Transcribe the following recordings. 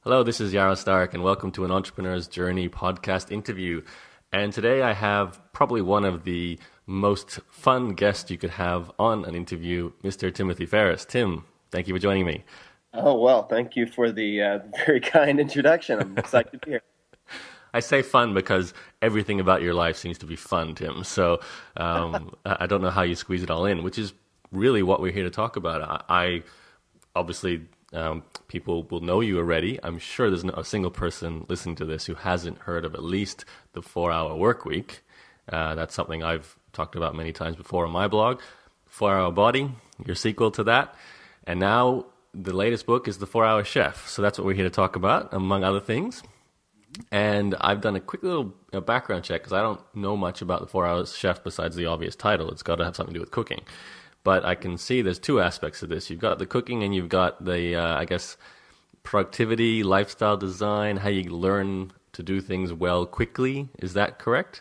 Hello, this is Yaro Starak, and welcome to an Entrepreneur's Journey podcast interview. And today I have probably one of the most fun guests you could have on an interview, Mr. Timothy Ferriss. Tim, thank you for joining me. Oh, well, thank you for the very kind introduction. I'm excited to be here. I say fun because everything about your life seems to be fun, Tim. So I don't know how you squeeze it all in, which is really what we're here to talk about. I obviously people will know you already. I'm sure there's not a single person listening to this who hasn't heard of at least the 4-Hour Workweek. That's something I've talked about many times before on my blog. 4-Hour Body, your sequel to that. And now the latest book is The 4-Hour Chef. So that's what we're here to talk about, among other things. And I've done a quick little background check because I don't know much about The 4-Hour Chef besides the obvious title. It's got to have something to do with cooking. But I can see there's two aspects of this. You've got the cooking and you've got the, I guess, productivity, lifestyle design, how you learn to do things well quickly. Is that correct?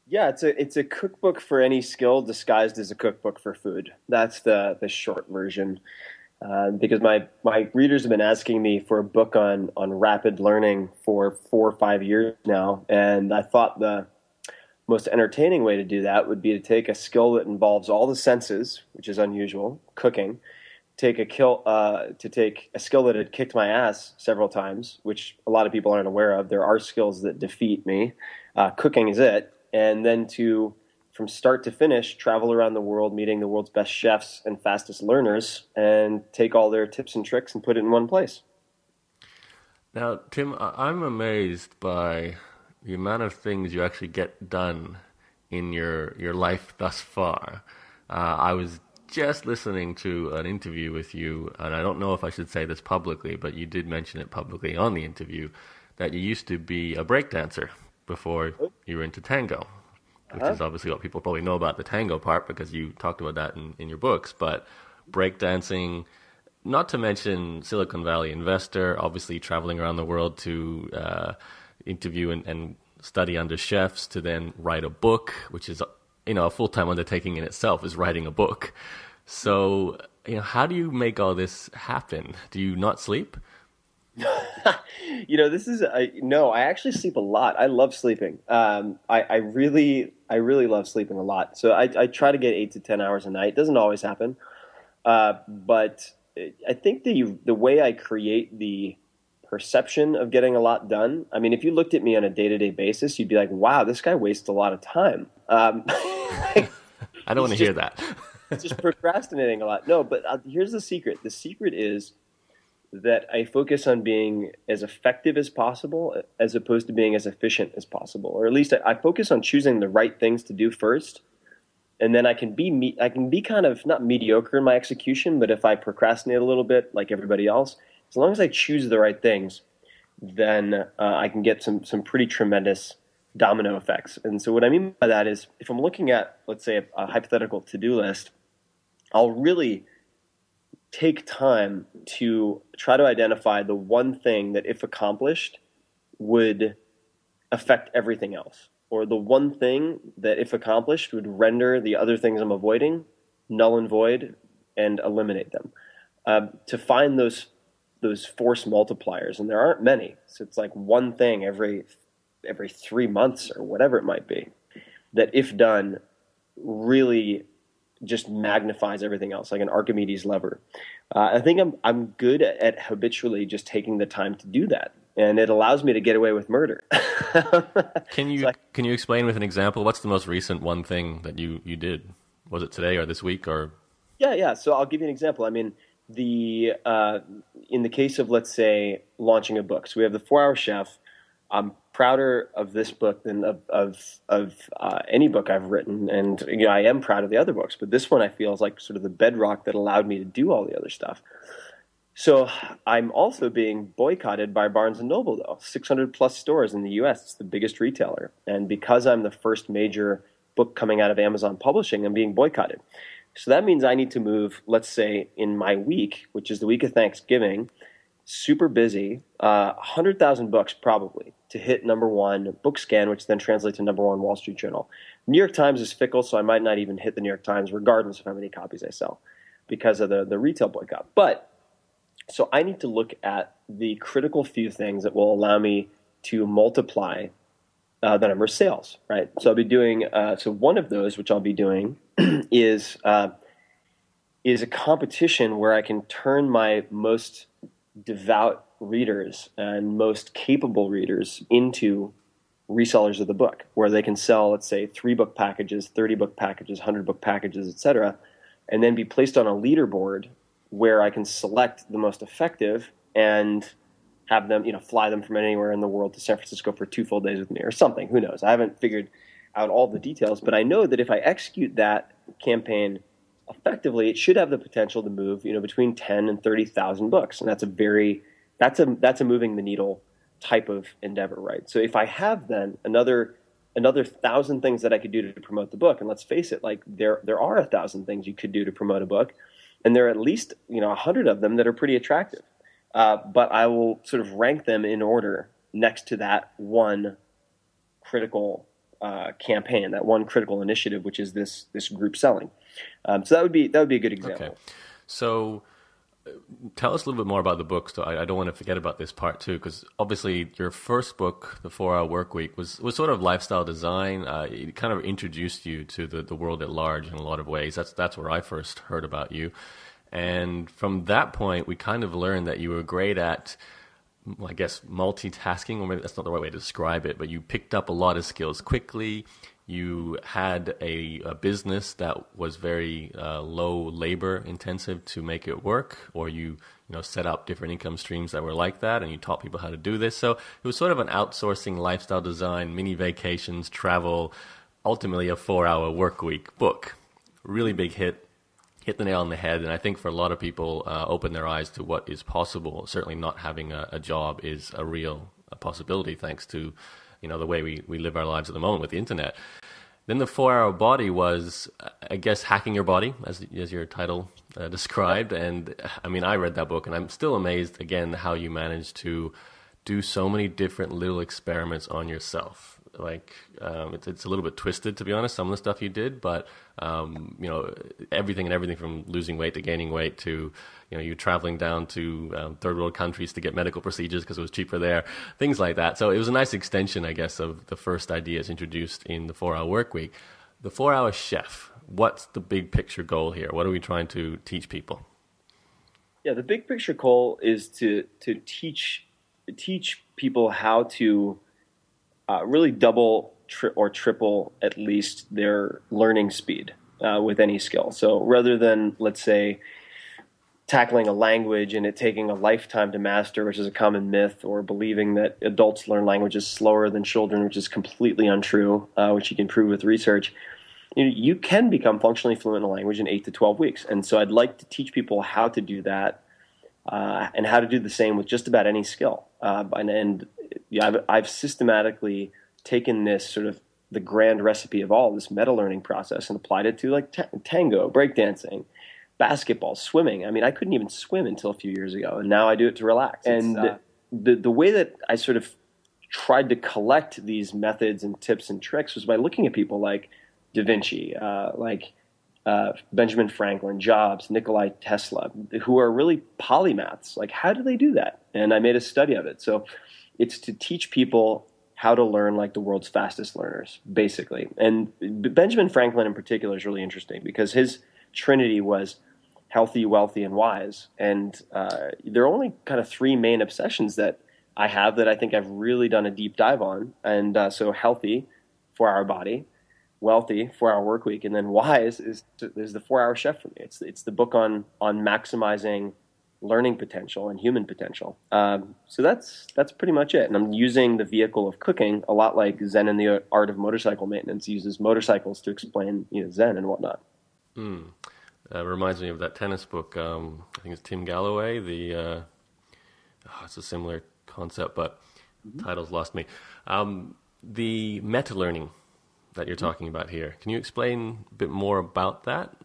Yeah, it's a cookbook for any skill disguised as a cookbook for food. That's the short version. Because my readers have been asking me for a book on rapid learning for 4 or 5 years now, and I thought the most entertaining way to do that would be to take a skill that involves all the senses, which is unusual, cooking, take a skill that had kicked my ass several times, which a lot of people aren't aware of. There are skills that defeat me. Cooking is it. And then to, from start to finish, travel around the world, meeting the world's best chefs and fastest learners, and take all their tips and tricks and put it in one place. Now, Tim, I'm amazed by the amount of things you actually get done in your life thus far. I was just listening to an interview with you, and I don't know if I should say this publicly, but you did mention it publicly on the interview, that you used to be a breakdancer before you were into tango, which Uh-huh. is obviously what people probably know about the tango part because you talked about that in your books. But breakdancing, not to mention Silicon Valley investor, obviously traveling around the world to interview and study under chefs, to then write a book, which is a full-time undertaking in itself, is writing a book. So how do you make all this happen? Do you not sleep? This is no. I actually sleep a lot. I love sleeping. I really love sleeping a lot. So I try to get 8 to 10 hours a night. It doesn't always happen, but I think the way I create the perception of getting a lot done. I mean, if you looked at me on a day-to-day basis, you'd be like, "Wow, this guy wastes a lot of time." I don't want to hear that. He's just procrastinating a lot. No, but here's the secret. The secret is that I focus on being as effective as possible as opposed to being as efficient as possible. Or at least I focus on choosing the right things to do first. And then I can be kind of not mediocre in my execution, but if I procrastinate a little bit like everybody else, as long as I choose the right things, then I can get some pretty tremendous domino effects. And so what I mean by that is if I'm looking at, let's say, a hypothetical to-do list, I'll really take time to try to identify the one thing that, if accomplished, would affect everything else, or the one thing that, if accomplished, would render the other things I'm avoiding null and void and eliminate them. To find those force multipliers, and there aren't many, so it's like one thing every 3 months or whatever it might be, that, if done, really just magnifies everything else, like an Archimedes lever. I think I'm good at habitually just taking the time to do that, and it allows me to get away with murder. Can So you I, can you explain with an example? What's the most recent one thing that you did? Was it today or this week or? yeah, yeah. So I'll give you an example. I mean, the in the case of, let's say, launching a book. So we have the 4-Hour Chef. I'm prouder of this book than of any book I've written, and I am proud of the other books. But this one I feel is like sort of the bedrock that allowed me to do all the other stuff. So I'm also being boycotted by Barnes and Noble, though. 600 plus stores in the U.S. It's the biggest retailer, and because I'm the first major book coming out of Amazon Publishing, I'm being boycotted. So that means I need to move, let's say, in my week, which is the week of Thanksgiving, super busy, 100,000 books probably to hit number one book scan, which then translates to number one Wall Street Journal. New York Times is fickle, so I might not even hit the New York Times, regardless of how many copies I sell, because of the retail boycott. But So I need to look at the critical few things that will allow me to multiply the number of sales, right? So I'll be doing, so one of those, which I'll be doing, is is a competition where I can turn my most devout readers and most capable readers into resellers of the book, where they can sell, let's say, 3-book packages, 30-book packages, 100-book packages, etc., and then be placed on a leaderboard where I can select the most effective and have them, fly them from anywhere in the world to San Francisco for 2 full days with me or something. Who knows? I haven't figured out all the details, but I know that if I execute that campaign effectively, it should have the potential to move, between 10 and 30,000 books, and that's a moving the needle type of endeavor, right? So if I have then another 1,000 things that I could do to promote the book, and let's face it, like there are 1,000 things you could do to promote a book, and there are at least 100 of them that are pretty attractive. But I will sort of rank them in order next to that one critical campaign, that one critical initiative, which is this group selling. So that would be a good example. Okay. So tell us a little bit more about the book. So I don't want to forget about this part too, because obviously your first book, The 4-Hour Workweek, was sort of lifestyle design. It kind of introduced you to the world at large in a lot of ways. That's where I first heard about you. And from that point, we kind of learned that you were great at, I guess, multitasking, or maybe that's not the right way to describe it, but you picked up a lot of skills quickly. You had a business that was very low labor intensive to make it work, or you set up different income streams that were like that, and you taught people how to do this. So it was sort of an outsourcing lifestyle design, mini vacations, travel, ultimately a 4-hour work week book. Really big hit the nail on the head, and I think for a lot of people open their eyes to what is possible. Certainly not having a job is a real possibility thanks to the way we live our lives at the moment with the internet. Then the 4-Hour Body was, I guess, hacking your body, as your title described. And I mean, I read that book, and I'm still amazed, again, how you managed to do so many different little experiments on yourself. Like, it's a little bit twisted, to be honest, some of the stuff you did, but, everything from losing weight to gaining weight to, you traveling down to third world countries to get medical procedures because it was cheaper there, things like that. So it was a nice extension, I guess, of the first ideas introduced in the 4-Hour Workweek. The 4-Hour Chef, what's the big picture goal here? What are we trying to teach people? Yeah, the big picture goal is to teach people how to really double or triple at least their learning speed with any skill. So rather than, let's say, tackling a language and it taking a lifetime to master, which is a common myth, or believing that adults learn languages slower than children, which is completely untrue, which you can prove with research, you can become functionally fluent in a language in 8 to 12 weeks. And so I'd like to teach people how to do that and how to do the same with just about any skill. I've systematically taken this sort of the grand recipe of all this meta learning process and applied it to like tango, breakdancing, basketball, swimming. I mean, I couldn't even swim until a few years ago, and now I do it to relax. And the way that I sort of tried to collect these methods and tips and tricks was by looking at people like Da Vinci, Benjamin Franklin, Jobs, Nikola Tesla, who are really polymaths. Like, how do they do that? And I made a study of it. So it's to teach people how to learn like the world's fastest learners, basically. And Benjamin Franklin in particular is really interesting because his trinity was healthy, wealthy, and wise. And there are only kind of 3 main obsessions that I have that I think I've really done a deep dive on. And so healthy, 4-hour body; wealthy, 4-hour work week; and then wise is the 4-Hour Chef for me. It's the book on maximizing learning potential and human potential. So that's pretty much it. And I'm using the vehicle of cooking a lot like Zen and the Art of Motorcycle Maintenance uses motorcycles to explain Zen and whatnot. Reminds me of that tennis book. I think it's Tim Galloway. It's a similar concept, but title's lost me. The meta learning that you're talking about here. Can you explain a bit more about that?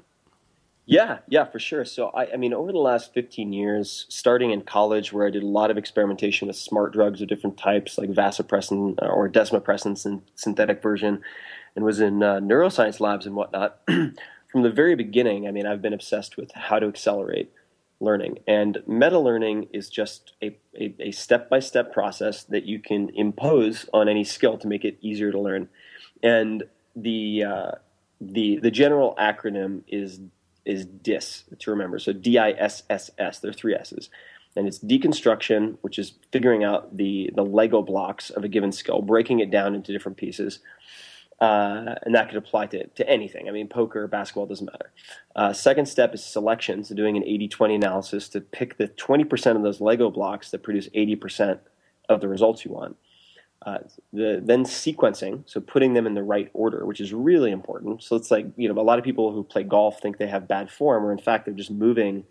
Yeah, for sure. So, I mean, over the last 15 years, starting in college where I did a lot of experimentation with smart drugs of different types, like vasopressin or desmopressin and synthetic version, and was in neuroscience labs and whatnot, from the very beginning, I mean, I've been obsessed with how to accelerate learning. And meta learning is just a step-by-step process that you can impose on any skill to make it easier to learn. And the general acronym is DISS to remember. So DISSS. There are three S's. And it's deconstruction, which is figuring out the Lego blocks of a given skill, breaking it down into different pieces. And that could apply to anything. I mean, poker, basketball, doesn't matter. Second step is selection, so doing an 80-20 analysis to pick the 20% of those Lego blocks that produce 80% of the results you want. Then sequencing, so putting them in the right order, which is really important. So it's like, a lot of people who play golf think they have bad form, where in fact they're just moving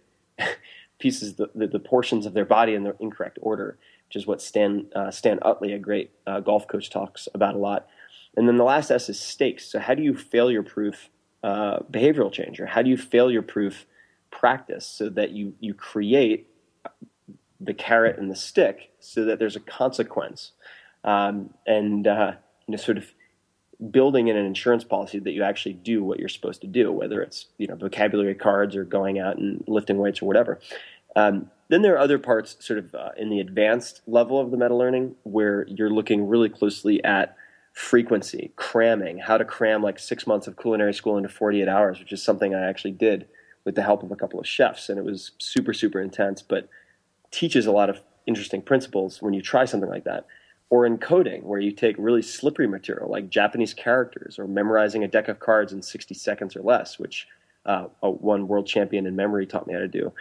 pieces, the portions of their body in the incorrect order, which is what Stan Utley, a great golf coach, talks about a lot. And then the last S is stakes. So how do you failure-proof behavioral change, or how do you failure-proof practice so that you create the carrot and the stick so that there's a consequence, sort of building in an insurance policy that you actually do what you're supposed to do, whether it's vocabulary cards or going out and lifting weights or whatever. Then there are other parts sort of in the advanced level of the meta learning where you're looking really closely at frequency, cramming, how to cram like 6 months of culinary school into 48 hours, which is something I actually did with the help of a couple of chefs. And it was super, super intense, but teaches a lot of interesting principles when you try something like that. Or in coding, where you take really slippery material like Japanese characters, or memorizing a deck of cards in 60 seconds or less, which one world champion in memory taught me how to do.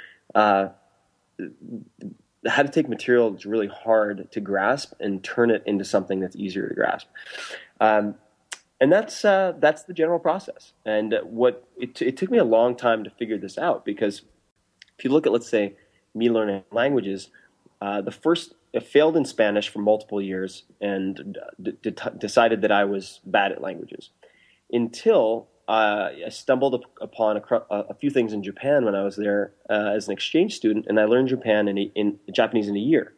How to take material that's really hard to grasp and turn it into something that's easier to grasp. And that's the general process. And it took me a long time to figure this out, because if you look at, let's say, me learning languages, I failed in Spanish for multiple years and decided that I was bad at languages until I stumbled upon a few things in Japan when I was there as an exchange student, and I learned Japanese in a year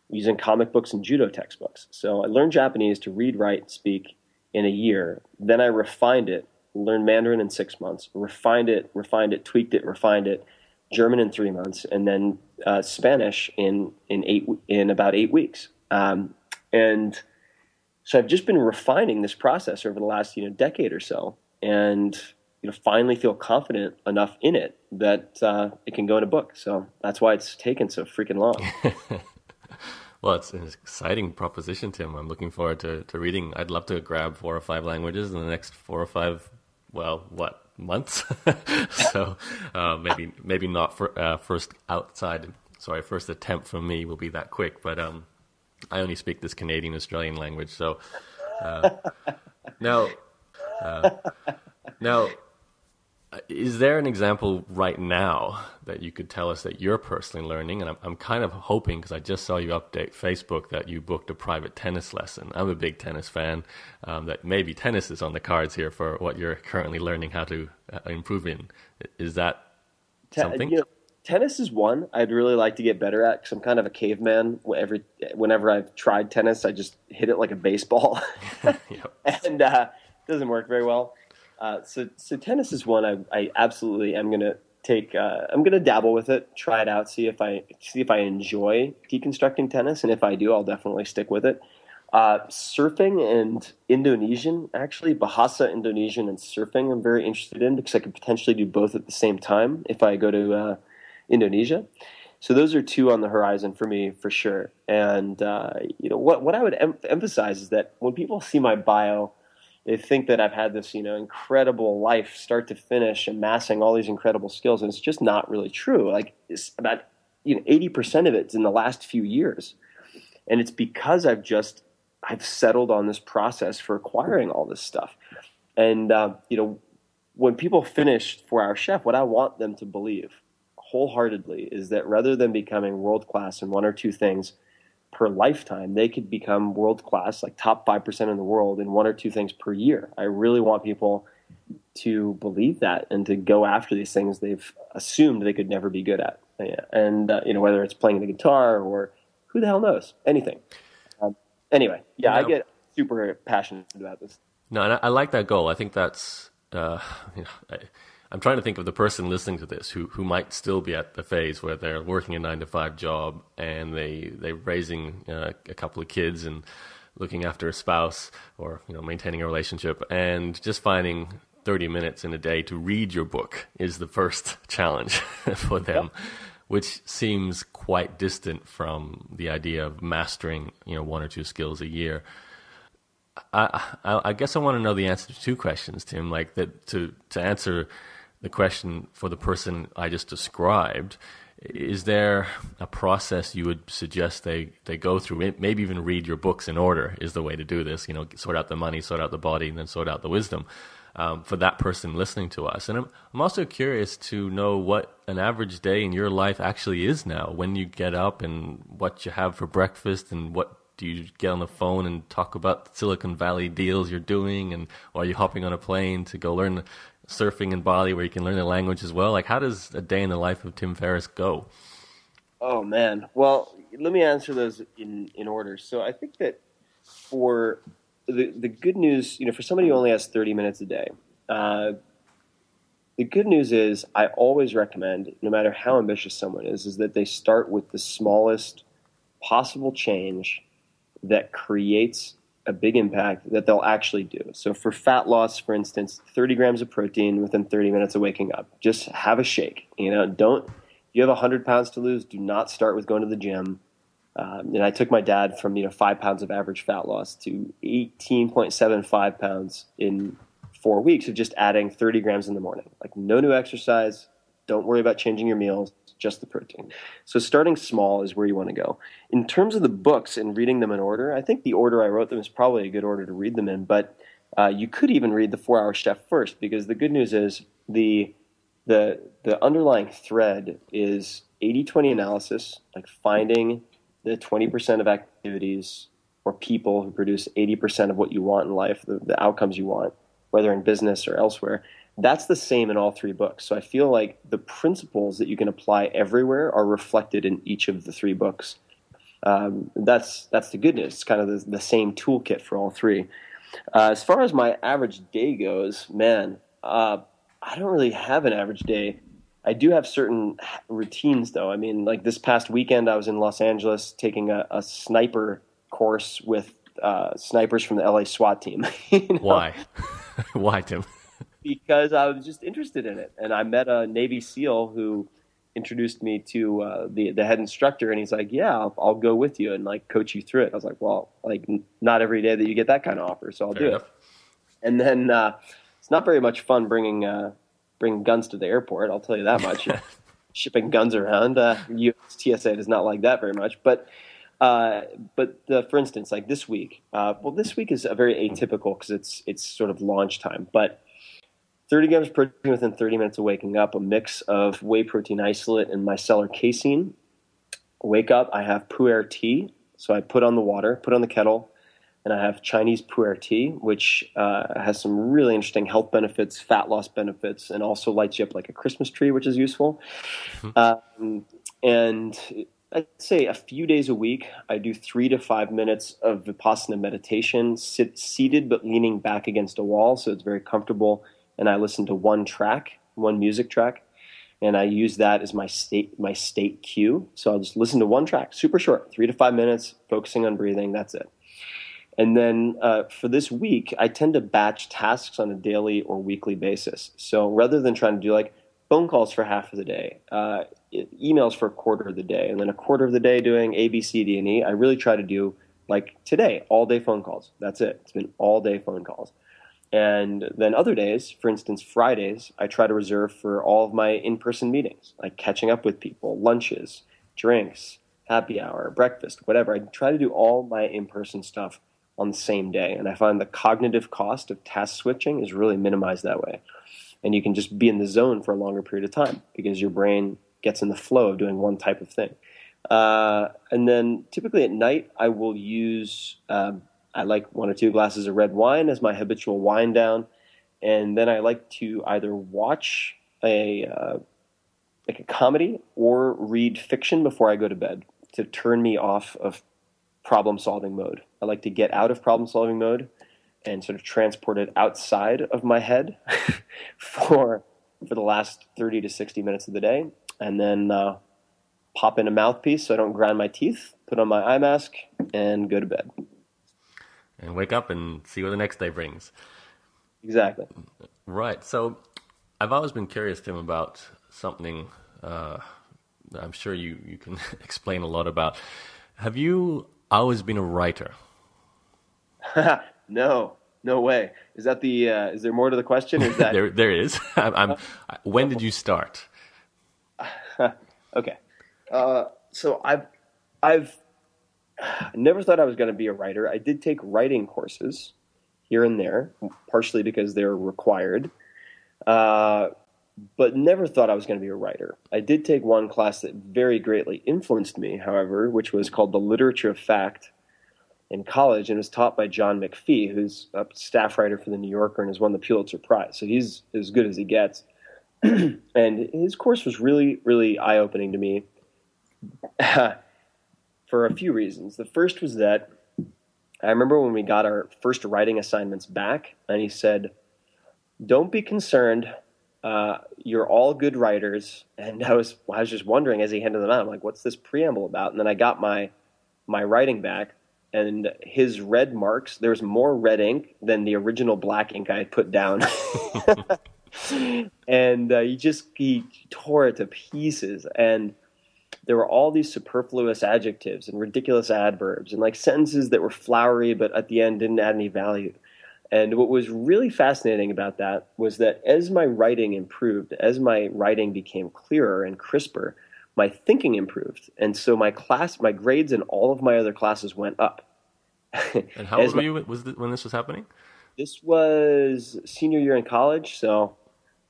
using comic books and judo textbooks. So I learned Japanese to read, write, speak in a year. Then I refined it, learned Mandarin in 6 months, refined it, tweaked it, refined it, German in 3 months, and then Spanish in about 8 weeks. And so I've just been refining this process over the last decade or so, and finally feel confident enough in it that it can go in a book. So that's why it's taken so freaking long. Well, it's an exciting proposition, Tim. I'm looking forward to reading. I'd love to grab 4 or 5 languages in the next 4 or 5, months? So maybe not for first attempt from me will be that quick. But I only speak this Canadian-Australian language. So now, is there an example right now that you could tell us that you're personally learning? And I'm kind of hoping, because I just saw you update Facebook, that you booked a private tennis lesson. I'm a big tennis fan, that maybe tennis is on the cards here for what you're currently learning how to improve in. Is that something? Tennis is one I'd really like to get better at, because I'm kind of a caveman. Whenever I've tried tennis, I just hit it like a baseball. Yep. And it doesn't work very well. So tennis is one I absolutely am going to take. I'm going to dabble with it, try it out, see if I enjoy deconstructing tennis, and if I do, I'll definitely stick with it. Surfing and Indonesian, actually, Bahasa Indonesian and surfing, I'm very interested in, because I could potentially do both at the same time if I go to Indonesia. So those are 2 on the horizon for me, for sure. And what I would emphasize is that when people see my bio, they think that I've had this, incredible life, start to finish, amassing all these incredible skills, and it's just not really true. Like, it's about 80% of it's in the last few years, and it's because I've settled on this process for acquiring all this stuff. And when people finish 4-Hour Chef, what I want them to believe wholeheartedly is that rather than becoming world class in 1 or 2 things per lifetime, they could become world-class, like top 5% in the world in 1 or 2 things per year. I really want people to believe that and to go after these things they've assumed they could never be good at. And, whether it's playing the guitar or who the hell knows, anything. Anyway, I get super passionate about this. No, and I like that goal. I think that's, I'm trying to think of the person listening to this who might still be at the phase where they're working a 9 to 5 job and they're raising a couple of kids and looking after a spouse, or maintaining a relationship, and just finding 30 minutes in a day to read your book is the first challenge for them. Yep. Which seems quite distant from the idea of mastering, 1 or 2 skills a year. I guess I want to know the answer to 2 questions, Tim. Like that, to answer the question for the person I just described, is there a process you would suggest they go through? Maybe even read your books in order is the way to do this. Sort out the money, sort out the body, and then sort out the wisdom. For that person listening to us. And I'm also curious to know what an average day in your life actually is now, when you get up and what you have for breakfast, and what do you get on the phone and talk about Silicon Valley deals you're doing, and or are you hopping on a plane to go learn surfing in Bali where you can learn the language as well? Like, how does a day in the life of Tim Ferriss go? Oh, man. Well, let me answer those in order. So I think that for the good news, for somebody who only has 30 minutes a day, the good news is I always recommend, no matter how ambitious someone is that they start with the smallest possible change that creates a big impact that they'll actually do. So for fat loss, for instance, 30 grams of protein within 30 minutes of waking up. Just have a shake. You have 100 pounds to lose, do not start with going to the gym. And I took my dad from 5 pounds of average fat loss to 18.75 pounds in 4 weeks of just adding 30 grams in the morning. Like, no new exercise, don't worry about changing your meals, just the protein. So starting small is where you want to go. In terms of the books and reading them in order, I think the order I wrote them is probably a good order to read them in, but you could even read the 4-Hour Chef first, because the good news is the underlying thread is 80-20 analysis, like finding the 20% of activities or people who produce 80% of what you want in life, the outcomes you want, whether in business or elsewhere. That's the same in all 3 books. So I feel like the principles that you can apply everywhere are reflected in each of the 3 books. That's the good news. It's kind of the same toolkit for all 3. As far as my average day goes, man, I don't really have an average day. I do have certain routines, though. I mean, like this past weekend, I was in Los Angeles taking a sniper course with snipers from the LA SWAT team. Why? Why, Tim? Because I was just interested in it. And I met a Navy SEAL who introduced me to the head instructor, and he's like, yeah, I'll go with you and like coach you through it. I was like, well, like not every day that you get that kind of offer, so I'll do it. And then it's not very much fun bringing guns to the airport, I'll tell you that much. Shipping guns around, US TSA does not like that very much. But for instance, like this week, this week is a very atypical because it's sort of launch time. But 30 grams of protein within 30 minutes of waking up, a mix of whey protein isolate and micellar casein. Wake up, I have pu'er tea, so I put on the water, put on the kettle, and I have Chinese pu'er tea, which has some really interesting health benefits, fat loss benefits, and also lights you up like a Christmas tree, which is useful. And I'd say a few days a week, I do 3 to 5 minutes of Vipassana meditation, seated but leaning back against a wall, so it's very comfortable. And I listen to one music track, and I use that as my state cue. So I'll just listen to one track, super short, 3 to 5 minutes, focusing on breathing. That's it. And then for this week, I tend to batch tasks on a daily or weekly basis. So rather than trying to do like phone calls for half of the day, emails for a quarter of the day, and then a quarter of the day doing A, B, C, D, and E, I really try to do like today, all day phone calls. That's it. It's been all day phone calls. And then other days, for instance, Fridays, I try to reserve for all of my in-person meetings, like catching up with people, lunches, drinks, happy hour, breakfast, whatever. I try to do all my in-person stuff on the same day. And I find the cognitive cost of task switching is really minimized that way. And you can just be in the zone for a longer period of time because your brain gets in the flow of doing one type of thing. And then typically at night, I will use... I like 1 or 2 glasses of red wine as my habitual wind down, and then I like to either watch a comedy or read fiction before I go to bed to turn me off of problem-solving mode. I like to get out of problem-solving mode and sort of transport it outside of my head for for the last 30 to 60 minutes of the day, and then pop in a mouthpiece so I don't grind my teeth, put on my eye mask, and go to bed. And wake up and see what the next day brings. Exactly. Right. So I've always been curious, Tim, about something that I'm sure you can explain a lot about. Have you always been a writer? No way. Is that is there more to the question? Or is that there is. When did you start? Okay. So I've never thought I was going to be a writer. I did take writing courses here and there, partially because they're required, but never thought I was going to be a writer. I did take one class that very greatly influenced me, however, which was called The Literature of Fact in college, and was taught by John McPhee, who's a staff writer for The New Yorker and has won the Pulitzer Prize. So he's as good as he gets. And his course was really, really eye-opening to me for a few reasons. The first was that I remember when we got our first writing assignments back, and he said, "Don't be concerned. You're all good writers." And I was just wondering as he handed them out, I'm like, "What's this preamble about?" And then I got my writing back, and his red marks, there was more red ink than the original black ink I had put down. And he tore it to pieces. And there were all these superfluous adjectives and ridiculous adverbs and like sentences that were flowery but at the end didn't add any value. And what was really fascinating about that was that as my writing improved, as my writing became clearer and crisper, my thinking improved. And so my grades in all of my other classes went up. And how old were you when this was happening? This was senior year in college, so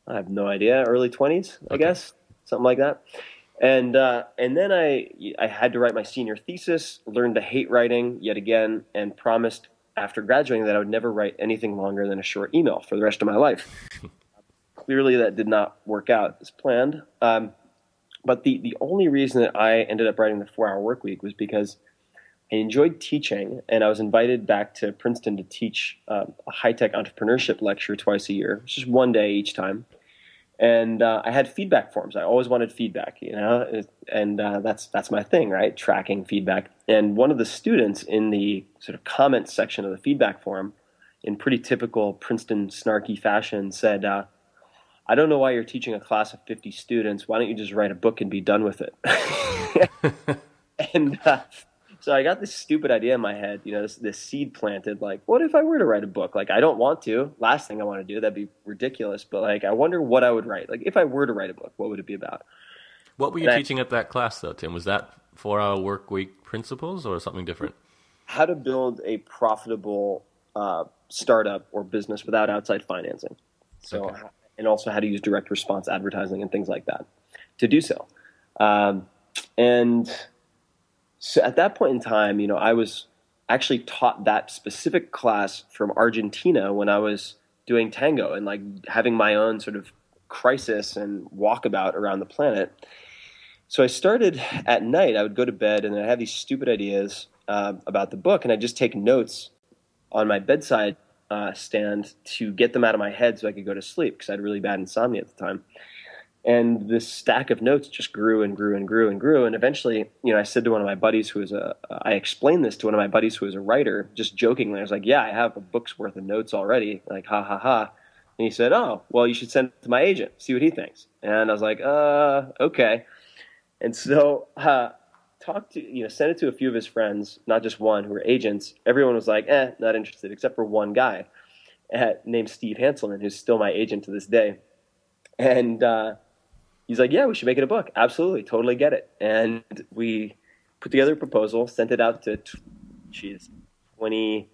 I have no idea, early 20s, I guess, something like that. And then I had to write my senior thesis, learned to hate writing yet again, and promised after graduating that I would never write anything longer than a short email for the rest of my life. Clearly that did not work out as planned. But the only reason that I ended up writing the 4-Hour Workweek was because I enjoyed teaching, and I was invited back to Princeton to teach a high-tech entrepreneurship lecture twice a year, just one day each time. And I had feedback forms. I always wanted feedback, and that's my thing, right? Tracking feedback. And one of the students in the sort of comments section of the feedback form, in pretty typical Princeton snarky fashion, said, "I don't know why you're teaching a class of 50 students. Why don't you just write a book and be done with it?" And so I got this stupid idea in my head, this seed planted, like, what if I were to write a book? Like, I don't want to. Last thing I want to do, that'd be ridiculous. But, like, I wonder what I would write. Like, if I were to write a book, what would it be about? What were you teaching at that class, though, Tim? Was that 4-Hour Workweek Principles or something different? How to build a profitable startup or business without outside financing. So, and also how to use direct response advertising and things like that to do so. And so at that point in time, I was actually taught that specific class from Argentina when I was doing tango and like having my own sort of crisis and walkabout around the planet. So I started at night. I would go to bed and I had these stupid ideas about the book, and I'd just take notes on my bedside stand to get them out of my head so I could go to sleep because I had really bad insomnia at the time. And this stack of notes just grew and grew and grew and grew. And eventually, I said to one of my buddies I explained this to one of my buddies who was a writer, just jokingly. I was like, "Yeah, I have a book's worth of notes already." Like, ha, ha, ha. And he said, "Oh, well, you should send it to my agent, see what he thinks." And I was like, okay. And so sent it to a few of his friends, not just one, who were agents. Everyone was like, not interested, except for one guy named Steve Hanselman, who's still my agent to this day. And he's like, "Yeah, we should make it a book. Absolutely, totally get it." And we put together a proposal, sent it out to 20,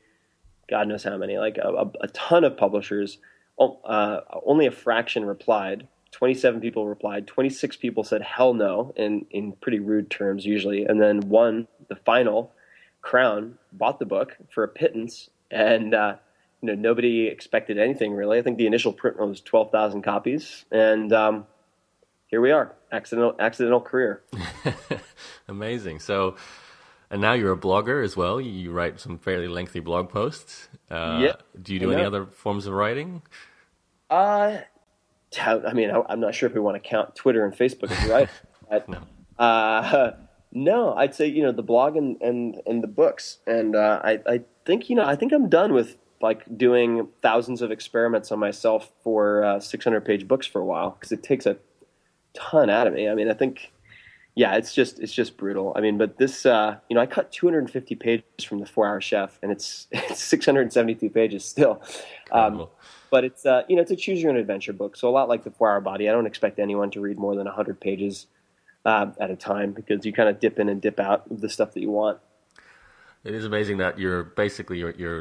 God knows how many, like a ton of publishers. Only a fraction replied. 27 people replied. 26 people said hell no in pretty rude terms usually. And then one, the final, Crown, bought the book for a pittance. And nobody expected anything really. I think the initial print run was 12,000 copies. And here we are, accidental career. Amazing. So, and now you're a blogger as well. You write some fairly lengthy blog posts. Yeah. Do you do any other forms of writing? I mean, I'm not sure if we want to count Twitter and Facebook as right. But, No. no, I'd say, the blog and the books. And I think, I think I'm done with like doing thousands of experiments on myself for 600-page books for a while, because it takes a ton out of me. I mean, I think, yeah, it's just brutal. I mean, but this, I cut 250 pages from the 4-Hour Chef, and it's 672 pages still. But it's, it's a choose your own adventure book. So a lot like the 4-Hour Body, I don't expect anyone to read more than 100 pages at a time, because you kind of dip in and dip out of the stuff that you want. It is amazing that your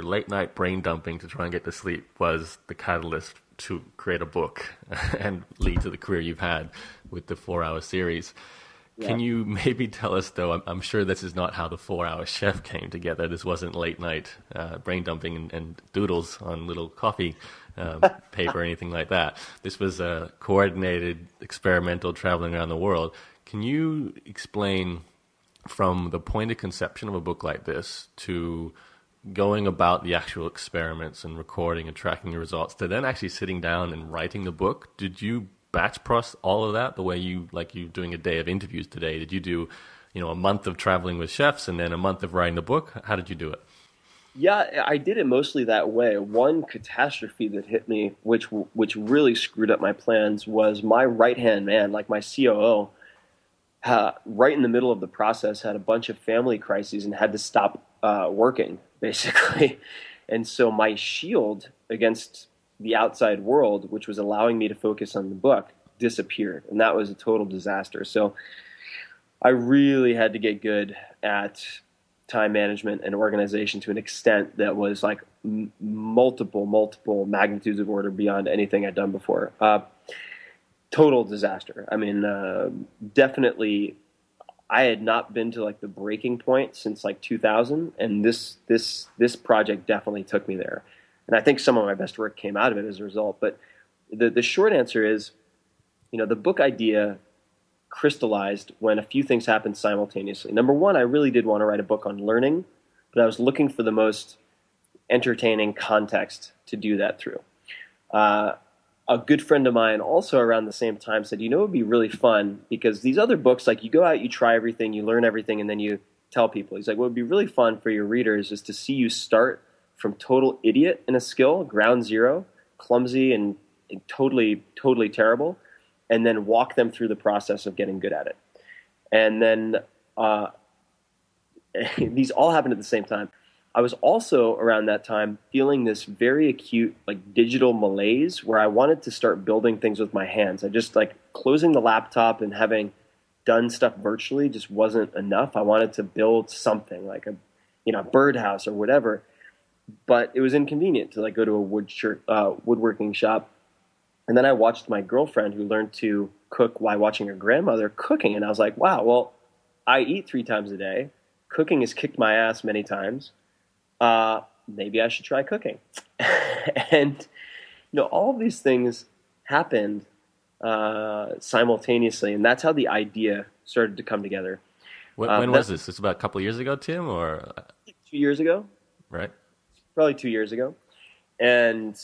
late night brain dumping to try and get to sleep was the catalyst to create a book and lead to the career you've had with the 4-Hour series. Yeah. Can you maybe tell us, though, I'm sure this is not how the 4-Hour Chef came together. This wasn't late night brain dumping and doodles on little coffee paper or anything like that. This was a coordinated, experimental traveling around the world. Can you explain, from the point of conception of a book like this to going about the actual experiments and recording and tracking your results, to then actually sitting down and writing the book? Did you batch process all of that the way you're doing a day of interviews today? Did you do, a month of traveling with chefs and then a month of writing the book? How did you do it? Yeah, I did it mostly that way. One catastrophe that hit me, which really screwed up my plans, was my right-hand man, like my COO, right in the middle of the process, had a bunch of family crises and had to stop working, basically. And so my shield against the outside world, which was allowing me to focus on the book, disappeared. And that was a total disaster. So I really had to get good at time management and organization to an extent that was like multiple magnitudes of order beyond anything I'd done before. Total disaster. I mean, definitely, I had not been to like the breaking point since like 2000, and this project definitely took me there. And I think some of my best work came out of it as a result. But the short answer is, the book idea crystallized when a few things happened simultaneously. Number one, I really did want to write a book on learning, but I was looking for the most entertaining context to do that through. A good friend of mine also around the same time said, it would be really fun, because these other books, like you go out, you try everything, you learn everything, and then you tell people. He's like, what would be really fun for your readers is to see you start from total idiot in a skill, ground zero, clumsy and totally terrible, and then walk them through the process of getting good at it. And then these all happened at the same time. I was also around that time feeling this very acute like digital malaise where I wanted to start building things with my hands. I just like closing the laptop and having done stuff virtually just wasn't enough. I wanted to build something like a birdhouse or whatever, but it was inconvenient to like go to a woodworking shop. And then I watched my girlfriend, who learned to cook while watching her grandmother cooking, and I was like, wow, well, I eat 3 times a day. Cooking has kicked my ass many times. Maybe I should try cooking. And, all of these things happened simultaneously, and that's how the idea started to come together. When was this? It's about a couple of years ago, Tim, or 2 years ago? Right. Probably 2 years ago. And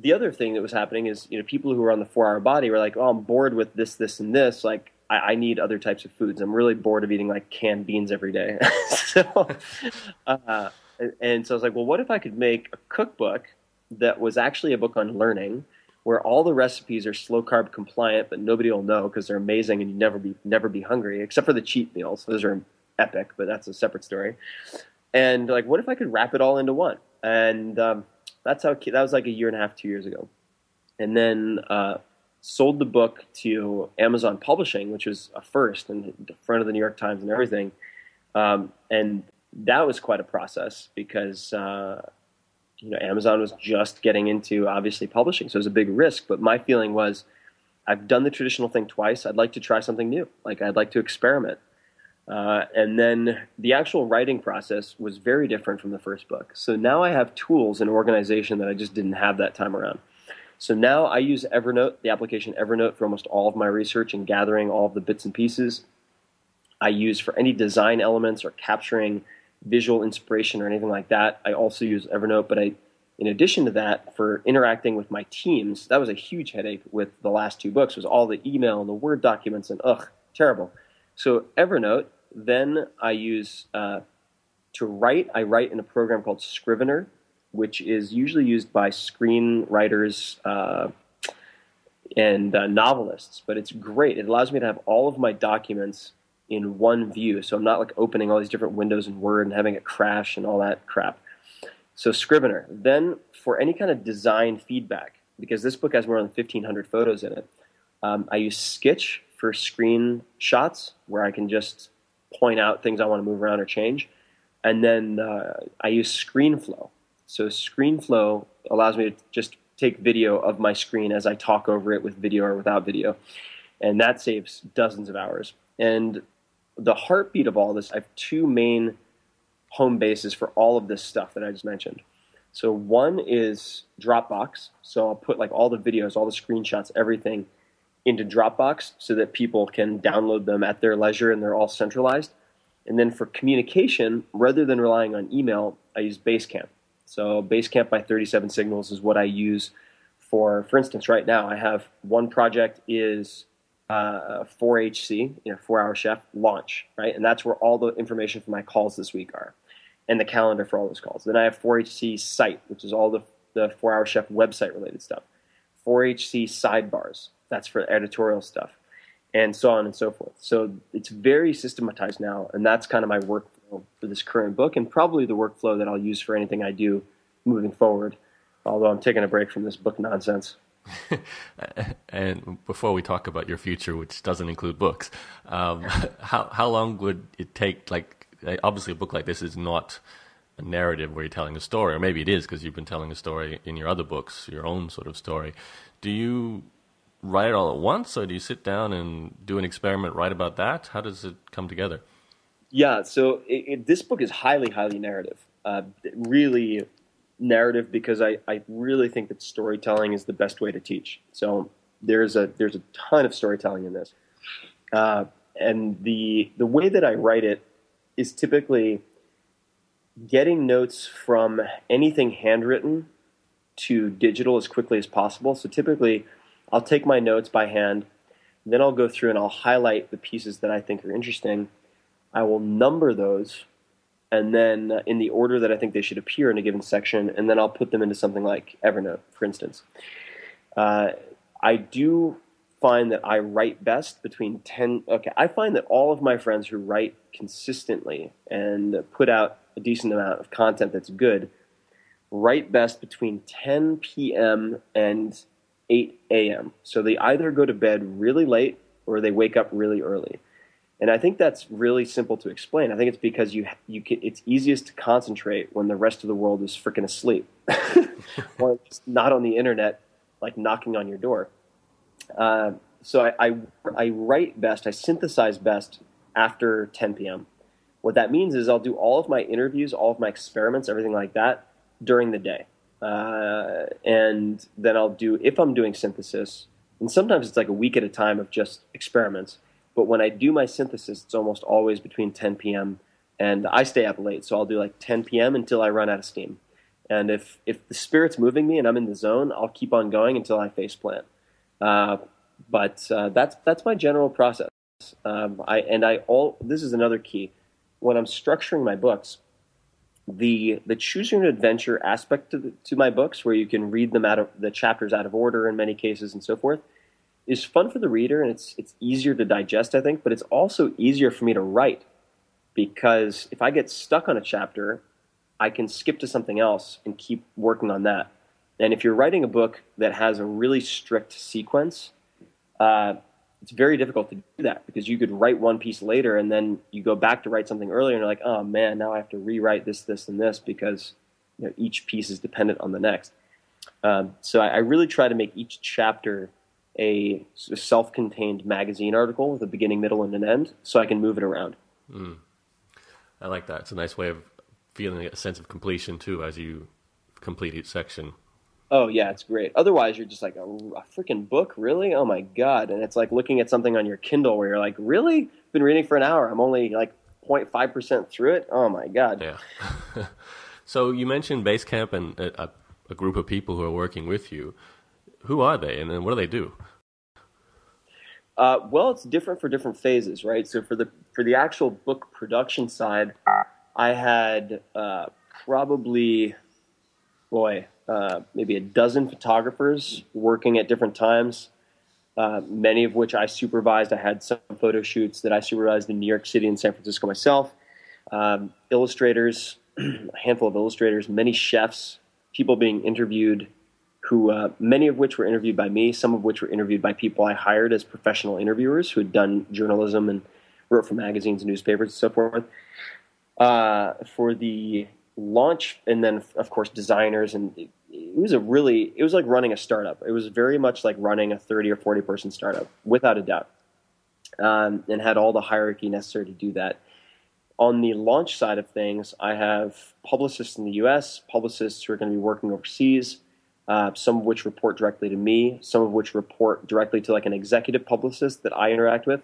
the other thing that was happening is, people who were on the 4-Hour Body were like, oh, I'm bored with this, and this. Like, I need other types of foods. I'm really bored of eating like canned beans every day. And so I was like, well, what if I could make a cookbook that was actually a book on learning, where all the recipes are slow carb compliant, but nobody will know because they're amazing and you never be hungry, except for the cheat meals. Those are epic, but that's a separate story. And like, what if I could wrap it all into one? And that was like 1.5 years, 2 years ago. And then sold the book to Amazon Publishing, which was a first, and the front of the New York Times and everything. And that was quite a process because Amazon was just getting into obviously publishing, so it was a big risk. But my feeling was, I've done the traditional thing twice. I'd like to try something new. Like I'd like to experiment. And then the actual writing process was very different from the first book. So now I have tools and organization that I just didn't have that time around. So now I use Evernote, the application Evernote, for almost all of my research and gathering all of the bits and pieces. I use for any design elements or capturing visual inspiration or anything like that. I also use Evernote, but In addition to that, for interacting with my teams, that was a huge headache with the last two books, was all the email and the Word documents and terrible. So Evernote, then I use to write. I write in a program called Scrivener, which is usually used by screenwriters and novelists, but it's great. It allows me to have all of my documents in one view, so I'm not like opening all these different windows in Word and having it crash and all that crap. So Scrivener. Then for any kind of design feedback, because this book has more than 1,500 photos in it, I use Sketch for screenshots where I can just point out things I want to move around or change. And then I use ScreenFlow. So ScreenFlow allows me to just take video of my screen as I talk over it with video or without video. And that saves dozens of hours. And the heartbeat of all this, I have two main home bases for all of this stuff that I just mentioned. So one is Dropbox. So I'll put like all the videos, all the screenshots, everything into Dropbox so that people can download them at their leisure and they're all centralized. And then for communication, rather than relying on email, I use Basecamp. So Basecamp by 37 Signals is what I use for instance, right now I have one project is 4HC, 4-Hour Chef launch, right? And that's where all the information for my calls this week are and the calendar for all those calls. Then I have 4HC site, which is all the 4-Hour Chef website related stuff. 4HC sidebars, that's for editorial stuff, and so on and so forth. So it's very systematized now, and that's kind of my workflow for this current book, and probably the workflow that I'll use for anything I do moving forward, although I'm taking a break from this book nonsense. And before we talk about your future, which doesn't include books, how long would it take? Like, obviously, a book like this is not a narrative where you're telling a story, or maybe it is because you've been telling a story in your other books, your own sort of story. Do you write it all at once, or do you sit down and do an experiment, write about that? How does it come together? Yeah, so this book is highly, highly narrative. Really narrative, because I really think that storytelling is the best way to teach. So there's a ton of storytelling in this. And the way that I write it is typically getting notes from anything handwritten to digital as quickly as possible. So typically I'll take my notes by hand, then I'll go through and I'll highlight the pieces that I think are interesting. I will number those, and then in the order that I think they should appear in a given section, and then I'll put them into something like Evernote, for instance. I do find that I write best between 10... Okay, I find that all of my friends who write consistently and put out a decent amount of content that's good write best between 10 p.m. and 8 a.m. So they either go to bed really late or they wake up really early. And I think that's really simple to explain. I think it's because it's easiest to concentrate when the rest of the world is freaking asleep or it's not on the internet, like knocking on your door. So I write best, I synthesize best after 10 p.m. What that means is I'll do all of my interviews, all of my experiments, everything like that during the day. And then I'll do, if I'm doing synthesis, and sometimes it's like a week at a time of just experiments, but when I do my synthesis, it's almost always between 10 p.m. and I stay up late. So I'll do like 10 p.m. until I run out of steam. And if the spirit's moving me and I'm in the zone, I'll keep on going until I face plant. But that's my general process. This is another key. When I'm structuring my books, the choose your own adventure aspect to my books, where you can read them out of the chapters out of order in many cases and so forth, is fun for the reader, and it's easier to digest, I think, but it's also easier for me to write, because if I get stuck on a chapter, I can skip to something else and keep working on that. And if you're writing a book that has a really strict sequence, it's very difficult to do that, because you could write one piece later and then you go back to write something earlier and you're like, oh man, now I have to rewrite this, and this, because each piece is dependent on the next. So I really try to make each chapter a self-contained magazine article with a beginning, middle, and an end, so I can move it around. I like that. It's a nice way of feeling a sense of completion too as you complete each section. Oh yeah, it's great. Otherwise, you're just like, a freaking book, really? Oh my god! And it's like looking at something on your Kindle where you're like, really? I've been reading for an hour. I'm only like 0.5% through it. Oh my god. Yeah. So you mentioned Basecamp, and a group of people who are working with you. Who are they, and then what do they do? Well, it's different for different phases, right? So for the actual book production side, I had probably, maybe a dozen photographers working at different times, many of which I supervised. I had some photo shoots that I supervised in New York City and San Francisco myself. Illustrators, a handful of illustrators, many chefs, people being interviewed, who many of which were interviewed by me, some of which were interviewed by people I hired as professional interviewers who had done journalism and wrote for magazines and newspapers and so forth. For the launch, and then of course designers, and it was like running a startup. It was very much like running a 30 or 40 person startup, without a doubt, and had all the hierarchy necessary to do that. On the launch side of things, I have publicists in the U.S., publicists who are going to be working overseas, some of which report directly to me, some of which report directly to like an executive publicist that I interact with.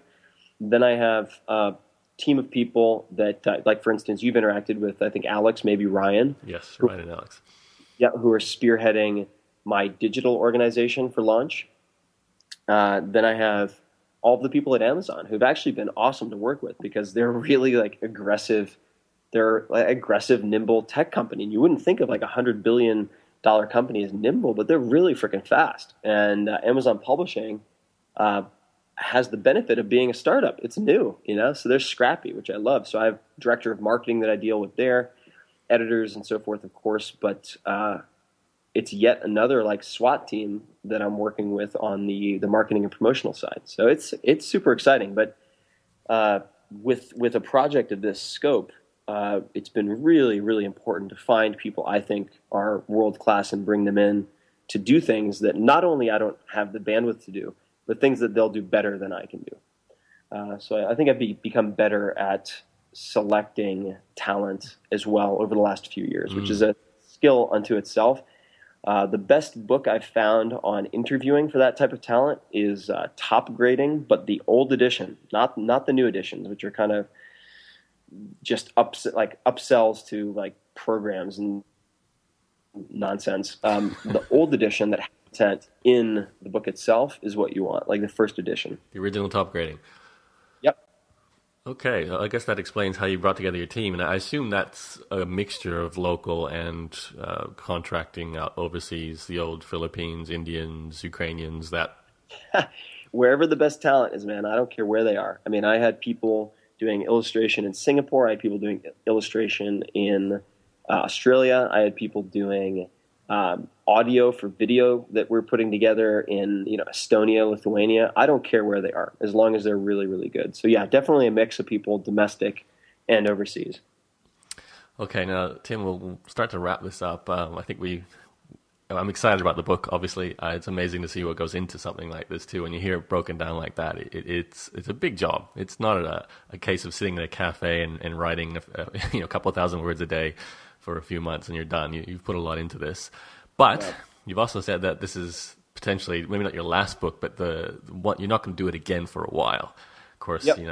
Then I have a team of people that, like for instance, you've interacted with, I think Alex, maybe Ryan. Yes, Ryan and Alex. Yeah, who are spearheading my digital organization for launch. Then I have all of the people at Amazon who've actually been awesome to work with because they're really like aggressive. They're like aggressive, nimble tech company. And you wouldn't think of like $100 billion company as nimble, but they're really freaking fast. And Amazon Publishing has the benefit of being a startup. It's new, so they're scrappy, which I love. So I have director of marketing that I deal with there, editors and so forth, of course, but it's yet another like SWAT team that I'm working with on the marketing and promotional side. So it's super exciting. But with a project of this scope, it's been really, really important to find people I think are world class and bring them in to do things that not only I don't have the bandwidth to do, but things that they'll do better than I can do. So I think I've become better at selecting talent as well over the last few years, which is a skill unto itself. The best book I've found on interviewing for that type of talent is Top Grading, but the old edition, not the new editions, which are kind of just upsells to like programs and nonsense. The old edition that has content in the book itself is what you want, like the first edition. The original Top Grading. Yep. Okay, I guess that explains how you brought together your team, and I assume that's a mixture of local and contracting out overseas, the old Philippines, Indians, Ukrainians, that... Wherever the best talent is, man, I don't care where they are. I mean, I had people doing illustration in Singapore, I had people doing illustration in Australia, I had people doing audio for video that we're putting together in Estonia, Lithuania. I don't care where they are as long as they're really, really good. So yeah, definitely a mix of people, domestic and overseas. Okay, now Tim, we'll start to wrap this up. I'm excited about the book. Obviously, it's amazing to see what goes into something like this too. When you hear it broken down like that, it's a big job. It's not a case of sitting in a cafe and writing a couple of thousand words a day for a few months and you're done. You've put a lot into this. But you've also said that this is potentially maybe not your last book, but you're not going to do it again for a while. Of course, you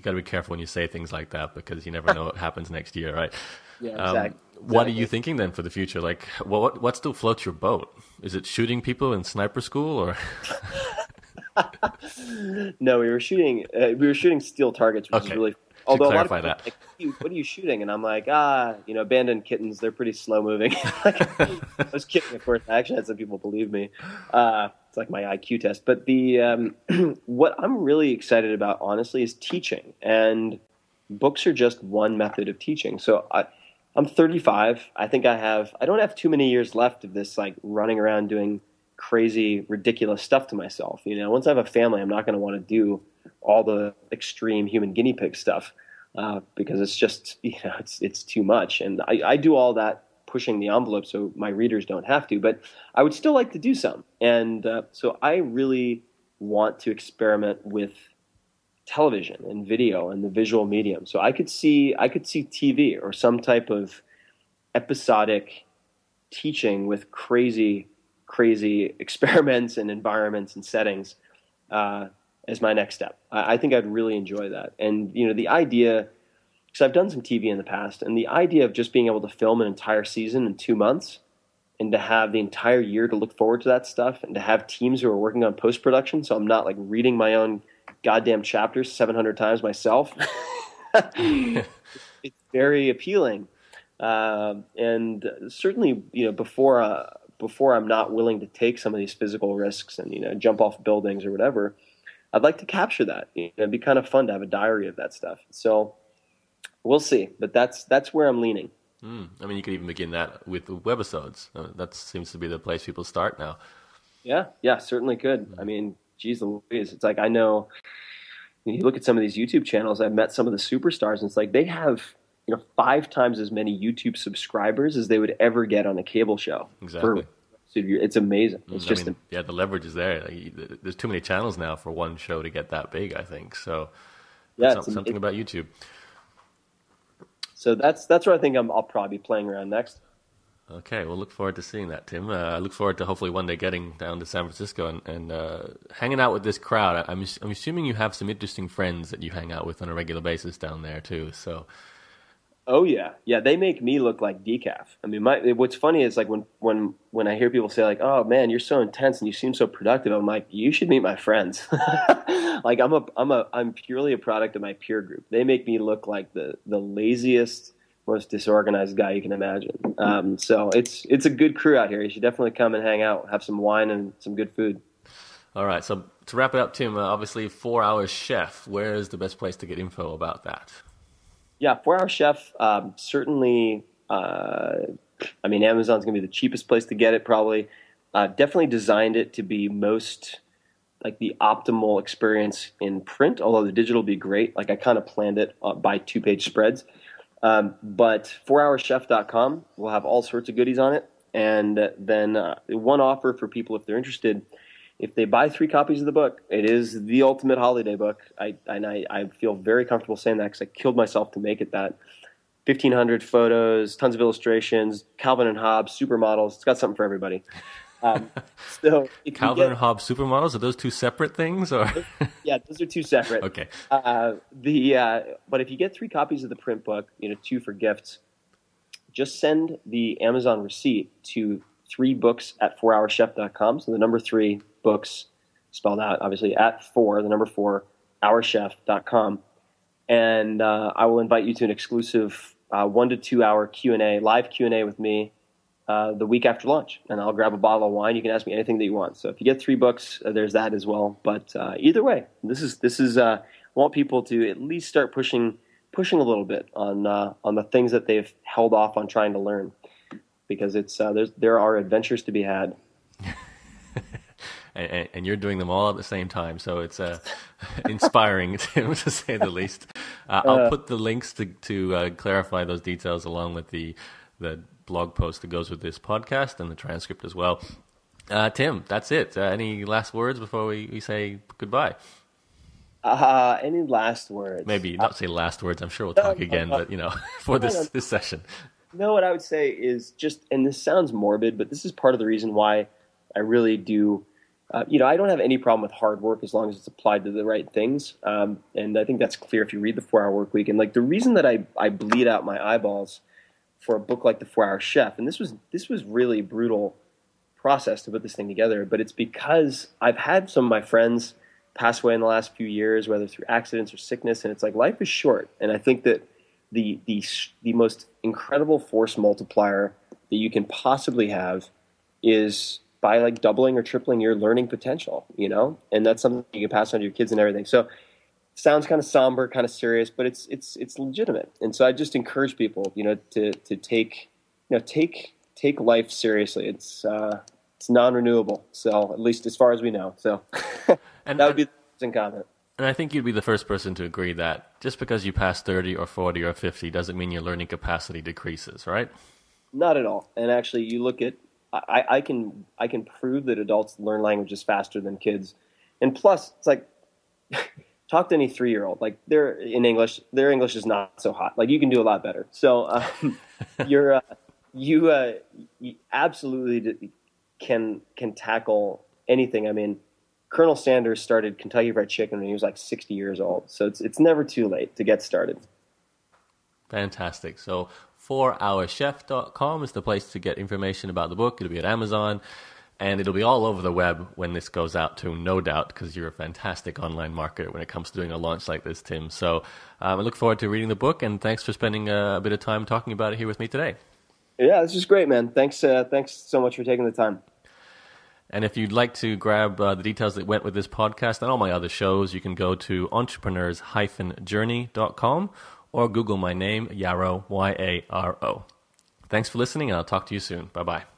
got to be careful when you say things like that because you never know what happens next year, right? Yeah, exactly. What are you thinking then for the future? Like, what still floats your boat? Is it shooting people in sniper school, or? No, we were shooting steel targets, which is really. Although clarify that. Like, what are you shooting? And I'm like, abandoned kittens. They're pretty slow moving. I was kidding, of course. I actually had some people believe me. It's like my IQ test. But the what I'm really excited about, honestly, is teaching. And books are just one method of teaching. So I'm 35. I think I don't have too many years left of this, like running around doing crazy, ridiculous stuff to myself. Once I have a family, I'm not going to want to do all the extreme human guinea pig stuff because it's just, it's too much. And I do all that pushing the envelope so my readers don't have to, but I would still like to do some. And so I really want to experiment with television and video and the visual medium. So I could see TV or some type of episodic teaching with crazy experiments and environments and settings as my next step. I think I'd really enjoy that. And, the idea, because I've done some TV in the past, and the idea of just being able to film an entire season in 2 months and to have the entire year to look forward to that stuff, and to have teams who are working on post-production, so I'm not like reading my own goddamn chapters 700 times myself. It's very appealing. And certainly, before I'm not willing to take some of these physical risks and, jump off buildings or whatever, I'd like to capture that. It'd be kind of fun to have a diary of that stuff. So we'll see, but that's where I'm leaning. I mean, you could even begin that with webisodes. That seems to be the place people start now. Yeah, certainly could. I mean, geez Louise, it's like, I know you look at some of these YouTube channels, I've met some of the superstars, and it's like they have, 5 times as many YouTube subscribers as they would ever get on a cable show. Exactly. It's amazing. It's the leverage is there. Like, there's too many channels now for one show to get that big, I think. So something about YouTube. So that's where I think I'll probably be playing around next. Okay, we'll look forward to seeing that, Tim. I look forward to hopefully one day getting down to San Francisco and hanging out with this crowd. I'm assuming you have some interesting friends that you hang out with on a regular basis down there too. So. Oh yeah, they make me look like decaf. I mean, what's funny is like when I hear people say like, "Oh man, you're so intense and you seem so productive," I'm like, "You should meet my friends." Like I'm purely a product of my peer group. They make me look like the laziest, most disorganized guy you can imagine. So it's a good crew out here. You should definitely come and hang out, have some wine and some good food. All right. So to wrap it up, Tim, obviously 4 Hour Chef. Where is the best place to get info about that? Yeah, 4 Hour Chef, certainly, I mean, Amazon's going to be the cheapest place to get it, probably. Definitely designed it to be most, like, the optimal experience in print, although the digital will be great. Like, I kind of planned it by 2-page spreads. But 4hourchef.com will have all sorts of goodies on it. And then one offer for people if they're interested. If they buy 3 copies of the book, it is the ultimate holiday book. I feel very comfortable saying that because I killed myself to make it that. 1,500 photos, tons of illustrations, Calvin and Hobbes, supermodels. It's got something for everybody. So Calvin and Hobbes supermodels, are those 2 separate things, or? Yeah, those are 2 separate. Okay. But if you get 3 copies of the print book, 2 for gifts, just send the Amazon receipt to 3books@4hourchef.com. So the number 3 books spelled out, obviously, at 4, the number 4, hourchef.com. And I will invite you to an exclusive 1 to 2 hour Q&A, live Q&A with me the week after launch. And I'll grab a bottle of wine. You can ask me anything that you want. So if you get 3 books, there's that as well. But either way, this is I want people to at least start pushing a little bit on the things that they've held off on trying to learn. Because there are adventures to be had. And you're doing them all at the same time, so it's inspiring, to say the least. I'll put the links to clarify those details along with the blog post that goes with this podcast and the transcript as well. Tim, that's it. Any last words before we say goodbye? Any last words? Maybe not say last words. I'm sure we'll talk again, but for this session. No, what I would say is just, and this sounds morbid, but this is part of the reason why I really do. I don't have any problem with hard work as long as it's applied to the right things. And I think that's clear if you read the 4 Hour Workweek. And like the reason that I bleed out my eyeballs for a book like the 4 Hour Chef, and this was really a brutal process to put this thing together, but it's because I've had some of my friends pass away in the last few years, whether through accidents or sickness, and it's like life is short. And I think that the most incredible force multiplier that you can possibly have is by like doubling or tripling your learning potential, and that's something you can pass on to your kids and everything. So it sounds kind of somber, kind of serious, but it's legitimate. And so I just encourage people, to take life seriously. It's non-renewable. So at least as far as we know. So and that would be the comment. And I think you'd be the first person to agree that just because you pass 30 or 40 or 50 doesn't mean your learning capacity decreases, right? Not at all. And actually, you look at, I can prove that adults learn languages faster than kids. And plus, it's like, talk to any 3-year-old. Like their English is not so hot. Like you can do a lot better. So you absolutely can tackle anything. I mean, Colonel Sanders started Kentucky Fried Chicken when he was like 60 years old. So it's never too late to get started. Fantastic. So 4hourchef.com is the place to get information about the book. It'll be at Amazon, and it'll be all over the web when this goes out too, no doubt, because you're a fantastic online marketer when it comes to doing a launch like this, Tim. So I look forward to reading the book, and thanks for spending a bit of time talking about it here with me today. Yeah, this is great, man. Thanks so much for taking the time. And if you'd like to grab the details that went with this podcast and all my other shows, you can go to entrepreneurs-journey.com or Google my name, Yaro, Y-A-R-O. Thanks for listening, and I'll talk to you soon. Bye-bye.